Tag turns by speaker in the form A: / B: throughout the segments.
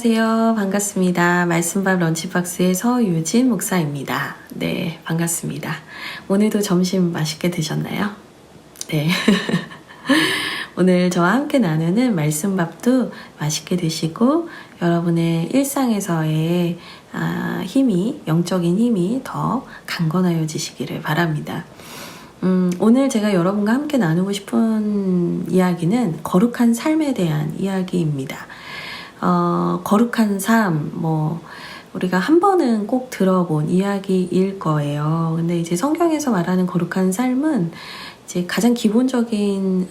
A: 안녕하세요. 반갑습니다. 말씀밥 런치박스의 서유진 목사입니다. 네, 반갑습니다. 오늘도 점심 맛있게 드셨나요? 네. 오늘 저와 함께 나누는 말씀밥도 맛있게 드시고 여러분의 일상에서의 힘이, 영적인 힘이 더 강건하여지시기를 바랍니다. 오늘 제가 여러분과 함께 나누고 싶은 이야기는 거룩한 삶에 대한 이야기입니다. 거룩한 삶, 우리가 한 번은 꼭 들어본 이야기일 거예요. 근데 이제 성경에서 말하는 거룩한 삶은 이제 가장 기본적인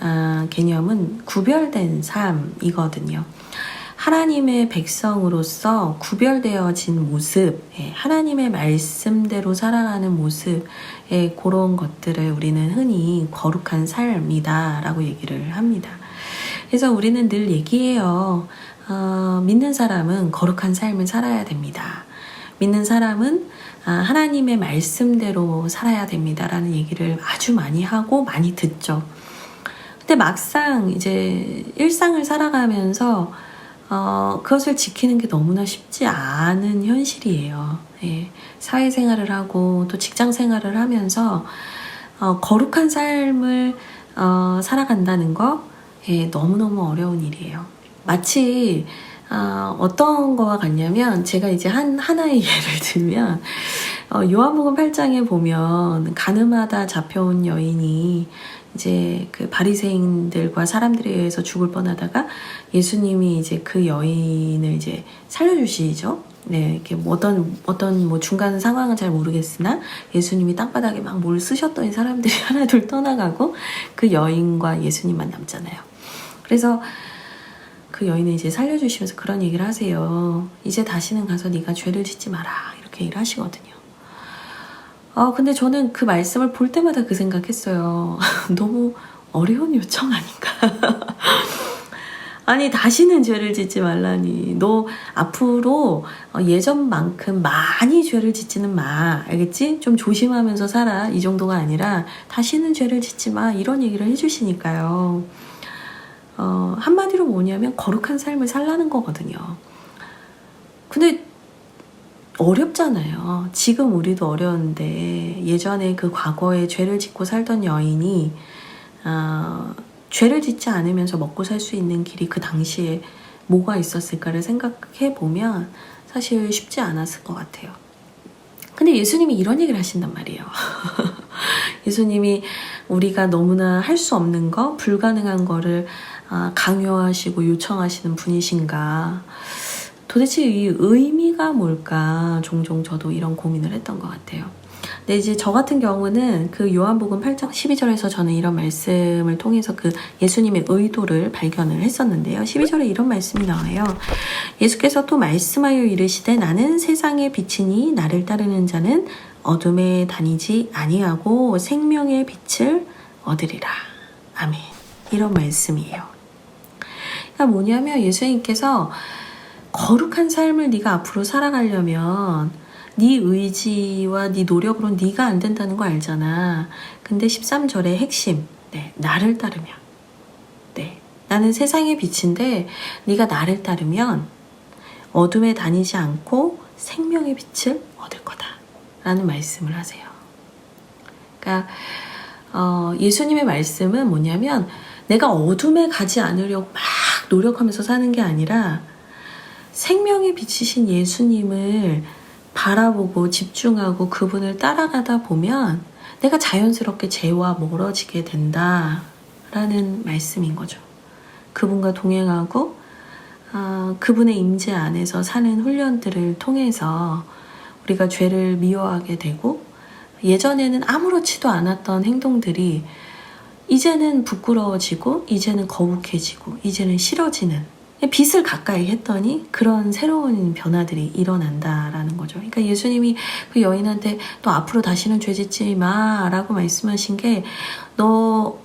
A: 개념은 구별된 삶이거든요. 하나님의 백성으로서 구별되어진 모습, 하나님의 말씀대로 살아가는 모습의 그런 것들을 우리는 흔히 거룩한 삶이다 라고 얘기를 합니다. 그래서 우리는 늘 얘기해요. 믿는 사람은 거룩한 삶을 살아야 됩니다. 믿는 사람은 하나님의 말씀대로 살아야 됩니다 라는 얘기를 아주 많이 하고 많이 듣죠. 근데 막상 이제 일상을 살아가면서 그것을 지키는 게 너무나 쉽지 않은 현실이에요. 사회생활을 하고 또 직장생활을 하면서 거룩한 삶을 살아간다는 거 너무너무 어려운 일이에요. 마치 어떤 거와 같냐면 제가 이제 하나의 예를 들면 요한복음 8장에 보면 가늠하다 잡혀온 여인이 이제 그 바리새인들과 사람들에 의해서 죽을 뻔하다가 예수님이 이제 그 여인을 이제 살려주시죠. 네, 이렇게 어떤 중간 상황은 잘 모르겠으나 예수님이 땅바닥에 막 뭘 쓰셨더니 사람들이 하나 둘 떠나가고 그 여인과 예수님만 남잖아요. 그래서 그 여인을 이제 살려주시면서 그런 얘기를 하세요. 이제 다시는 가서 네가 죄를 짓지 마라. 이렇게 얘기를 하시거든요. 근데 저는 그 말씀을 볼 때마다 그 생각했어요. 너무 어려운 요청 아닌가? 아니, 다시는 죄를 짓지 말라니. 너 앞으로 예전만큼 많이 죄를 짓지는 마. 알겠지? 좀 조심하면서 살아. 이 정도가 아니라 다시는 죄를 짓지 마. 이런 얘기를 해주시니까요. 한마디로 뭐냐면 거룩한 삶을 살라는 거거든요. 근데 어렵잖아요. 지금 우리도 어려운데 예전에 그 과거에 죄를 짓고 살던 여인이 죄를 짓지 않으면서 먹고 살 수 있는 길이 그 당시에 뭐가 있었을까를 생각해 보면 사실 쉽지 않았을 것 같아요. 근데 예수님이 이런 얘기를 하신단 말이에요. 예수님이 우리가 너무나 할 수 없는 거, 불가능한 거를 강요하시고 요청하시는 분이신가. 도대체 이 의미가 뭘까 종종 저도 이런 고민을 했던 것 같아요. 근데 이제 저 같은 경우는 그 요한복음 8장 12절에서 저는 이런 말씀을 통해서 그 예수님의 의도를 발견을 했었는데요. 12절에 이런 말씀이 나와요. 예수께서 또 말씀하여 이르시되 나는 세상의 빛이니 나를 따르는 자는 어둠에 다니지 아니하고 생명의 빛을 얻으리라. 아멘. 이런 말씀이에요. 그러니까 뭐냐면 예수님께서 거룩한 삶을 네가 앞으로 살아가려면 네 의지와 네 노력으로 네가 안 된다는 거 알잖아. 근데 13절의 핵심, 나를 따르면, 나는 세상의 빛인데 네가 나를 따르면 어둠에 다니지 않고 생명의 빛을 얻을 거다 라는 말씀을 하세요. 그러니까 예수님의 말씀은 뭐냐면 내가 어둠에 가지 않으려고 막 노력하면서 사는 게 아니라 생명의 빛이신 예수님을 바라보고 집중하고 그분을 따라가다 보면 내가 자연스럽게 죄와 멀어지게 된다라는 말씀인 거죠. 그분과 동행하고 그분의 임재 안에서 사는 훈련들을 통해서 우리가 죄를 미워하게 되고 예전에는 아무렇지도 않았던 행동들이 이제는 부끄러워지고 이제는 거북해지고 이제는 싫어지는 빛을 가까이 했더니 그런 새로운 변화들이 일어난다라는 거죠. 그러니까 예수님이 그 여인한테 너 앞으로 다시는 죄 짓지 마 라고 말씀하신 게 너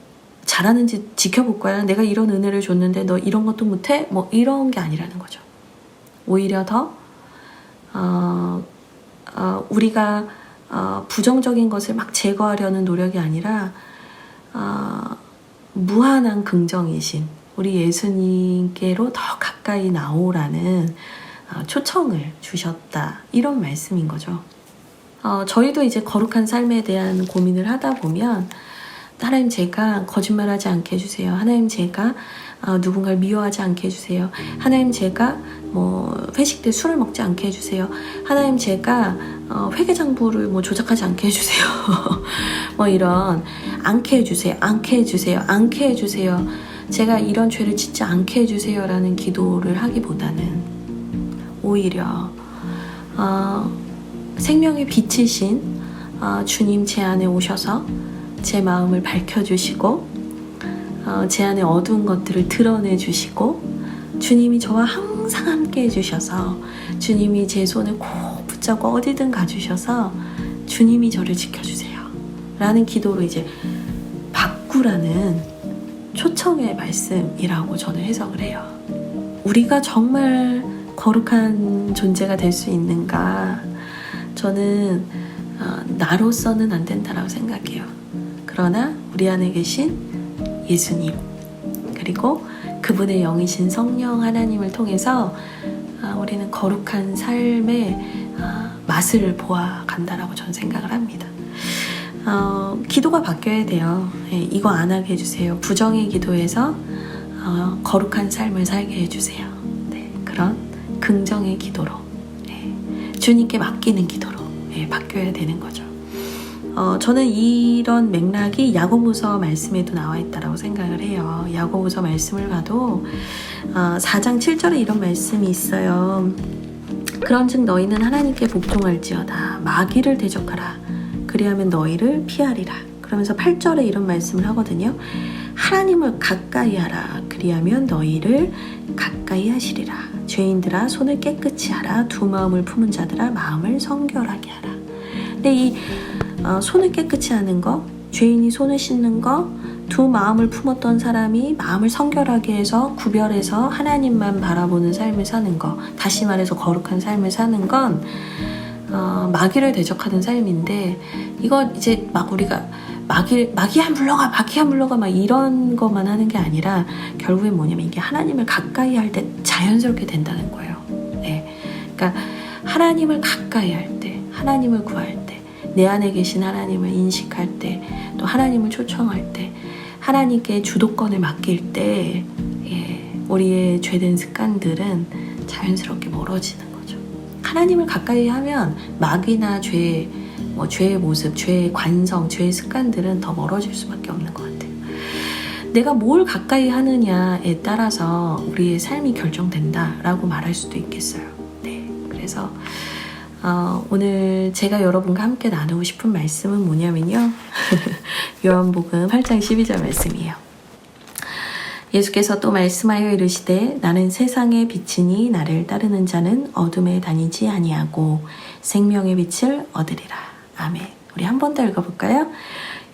A: 잘하는지 지켜볼 거야. 내가 이런 은혜를 줬는데 너 이런 것도 못해? 이런 게 아니라는 거죠. 오히려 더 우리가 부정적인 것을 막 제거하려는 노력이 아니라 무한한 긍정이신 우리 예수님께로 더 가까이 나오라는 초청을 주셨다. 이런 말씀인 거죠. 저희도 이제 거룩한 삶에 대한 고민을 하다 보면 하나님 제가 거짓말하지 않게 해주세요. 하나님 제가 누군가를 미워하지 않게 해주세요. 하나님 제가 회식 때 술을 먹지 않게 해주세요. 하나님 제가 회계장부를 조작하지 않게 해주세요. 이런 않게 해주세요. 않게 해주세요. 않게 해주세요. 제가 이런 죄를 짓지 않게 해주세요 라는 기도를 하기보다는 오히려 생명의 빛이신 주님 제 안에 오셔서 제 마음을 밝혀주시고 제 안에 어두운 것들을 드러내주시고 주님이 저와 항상 함께 해주셔서 주님이 제 손을 꼭 붙잡고 어디든 가주셔서 주님이 저를 지켜주세요 라는 기도로 이제 바꾸라는 초청의 말씀이라고 저는 해석을 해요. 우리가 정말 거룩한 존재가 될 수 있는가? 저는 나로서는 안 된다라고 생각해요. 그러나 우리 안에 계신 예수님 그리고 그분의 영이신 성령 하나님을 통해서 우리는 거룩한 삶의 맛을 보아간다라고 저는 생각을 합니다. 기도가 바뀌어야 돼요. 이거 안 하게 해주세요. 부정의 기도에서 거룩한 삶을 살게 해주세요. 네, 그런 긍정의 기도로 주님께 맡기는 기도로 바뀌어야 되는 거죠. 저는 이런 맥락이 야고보서 말씀에도 나와 있다고 생각을 해요. 야고보서 말씀을 봐도 4장 7절에 이런 말씀이 있어요. 그런즉 너희는 하나님께 복종할지어다. 마귀를 대적하라. 그리하면 너희를 피하리라. 그러면서 8절에 이런 말씀을 하거든요. 하나님을 가까이 하라. 그리하면 너희를 가까이 하시리라. 죄인들아 손을 깨끗이 하라. 두 마음을 품은 자들아 마음을 성결하게 하라. 근데 이 손을 깨끗이 하는 거, 죄인이 손을 씻는 거, 두 마음을 품었던 사람이 마음을 성결하게 해서 구별해서 하나님만 바라보는 삶을 사는 거, 다시 말해서 거룩한 삶을 사는 건 마귀를 대적하는 삶인데, 이거 이제 막 우리가 마귀야 물러가 막 이런 것만 하는 게 아니라 결국엔 뭐냐면 이게 하나님을 가까이 할 때 자연스럽게 된다는 거예요. 네. 그러니까 하나님을 가까이 할 때, 하나님을 구할 때, 내 안에 계신 하나님을 인식할 때, 또 하나님을 초청할 때, 하나님께 주도권을 맡길 때, 우리의 죄된 습관들은 자연스럽게 멀어지는 거죠. 하나님을 가까이 하면 마귀나 죄의 모습, 죄의 관성, 죄의 습관들은 더 멀어질 수밖에 없는 것 같아요. 내가 뭘 가까이 하느냐에 따라서 우리의 삶이 결정된다라고 말할 수도 있겠어요. 네, 그래서 오늘 제가 여러분과 함께 나누고 싶은 말씀은 뭐냐면요. 요한복음 8장 12절 말씀이에요. 예수께서 또 말씀하여 이르시되 나는 세상의 빛이니 나를 따르는 자는 어둠에 다니지 아니하고 생명의 빛을 얻으리라. 아멘. 우리 한 번 더 읽어볼까요?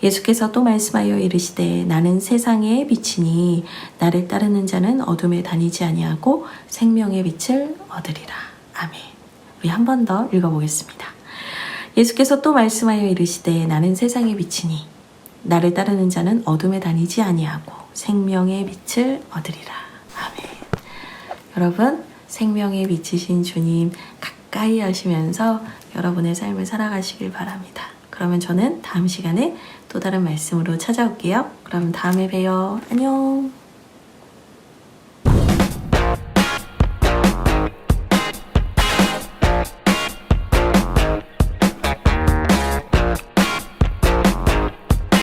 A: 예수께서 또 말씀하여 이르시되 나는 세상의 빛이니 나를 따르는 자는 어둠에 다니지 아니하고 생명의 빛을 얻으리라. 아멘. 우리 한 번 더 읽어보겠습니다. 예수께서 또 말씀하여 이르시되 나는 세상의 빛이니 나를 따르는 자는 어둠에 다니지 아니하고 생명의 빛을 얻으리라. 아멘. 여러분, 생명의 빛이신 주님 가까이 하시면서 여러분의 삶을 살아가시길 바랍니다. 그러면 저는 다음 시간에 또 다른 말씀으로 찾아올게요. 그럼 다음에 봬요. 안녕.